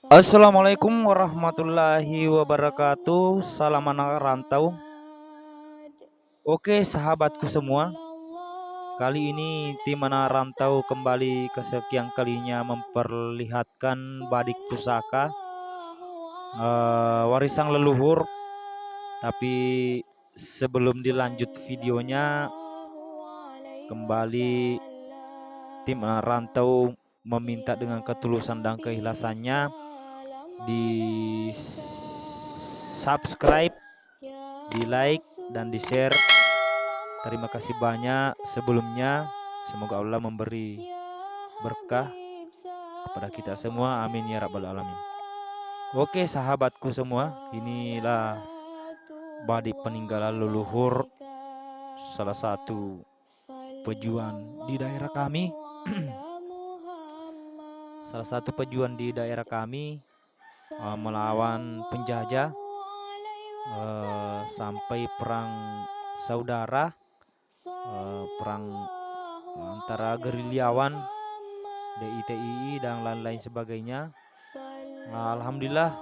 Assalamualaikum warahmatullahi wabarakatuh. Salam anak rantau. Oke, sahabatku semua. Kali ini tim anak rantau kembali kesekian kalinya memperlihatkan badik pusaka warisan leluhur. Tapi sebelum dilanjut videonya, kembali tim anak rantau meminta dengan ketulusan dan keikhlasannya di subscribe, di like, dan di share. Terima kasih banyak sebelumnya. Semoga Allah memberi berkah kepada kita semua, amin ya rabbal alamin. Oke sahabatku semua, inilah badik peninggalan leluhur salah satu pejuang di daerah kami. Salah satu pejuang di daerah kami melawan penjajah sampai perang saudara, perang antara gerilyawan, DITII dan lain-lain sebagainya. Alhamdulillah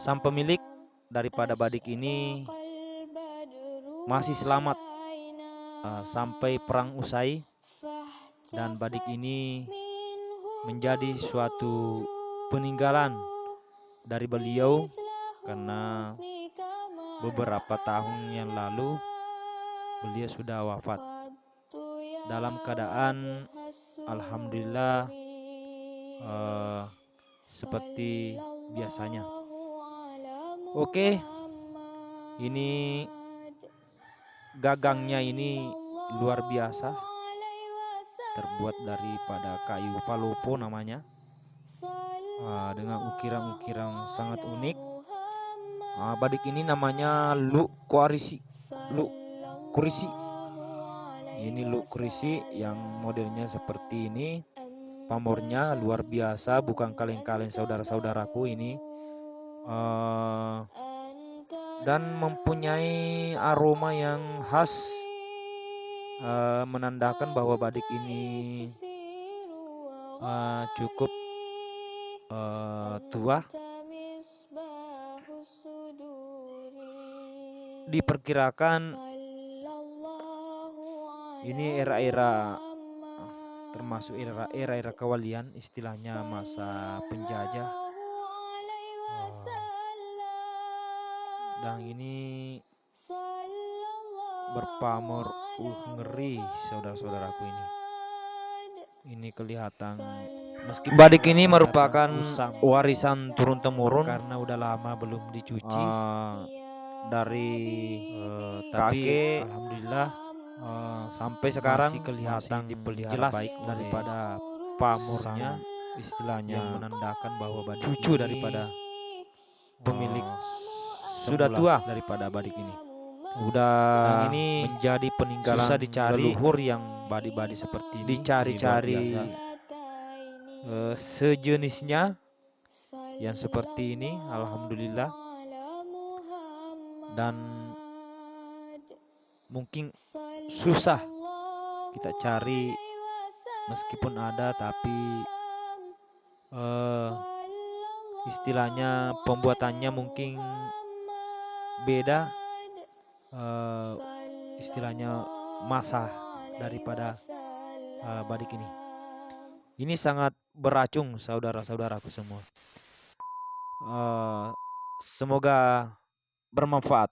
sang pemilik daripada badik ini masih selamat sampai perang usai, dan badik ini menjadi suatu peninggalan dari beliau karena beberapa tahun yang lalu beliau sudah wafat dalam keadaan alhamdulillah seperti biasanya. Oke, ini gagangnya ini luar biasa, terbuat daripada kayu palopo namanya, dengan ukiran-ukiran sangat unik. Badik ini namanya Luk Kurisi. Ini Luk Kurisi yang modelnya seperti ini. Pamornya luar biasa, bukan kaleng-kaleng saudara-saudaraku ini. Dan mempunyai aroma yang khas, menandakan bahwa badik ini cukup tua. Diperkirakan ini era-era, termasuk era-era kewalian, istilahnya masa penjajah. Dan ini berpamor ngeri saudara-saudaraku ini. Ini kelihatan meski badik ini merupakan warisan turun temurun karena udah lama belum dicuci dari kakek. Alhamdulillah sampai sekarang masih kelihatan jelas baik daripada pamornya, istilahnya yang menandakan bahwa badik cucu daripada pemilik sudah tua daripada badik ini. Udah ini menjadi peninggalan susah dicari leluhur yang badik-badik seperti ini. Dicari-cari sejenisnya yang seperti ini, alhamdulillah. Dan mungkin susah kita cari, meskipun ada tapi istilahnya pembuatannya mungkin beda, istilahnya masa daripada badik ini. Ini sangat beracun saudara-saudaraku semua. Semoga bermanfaat.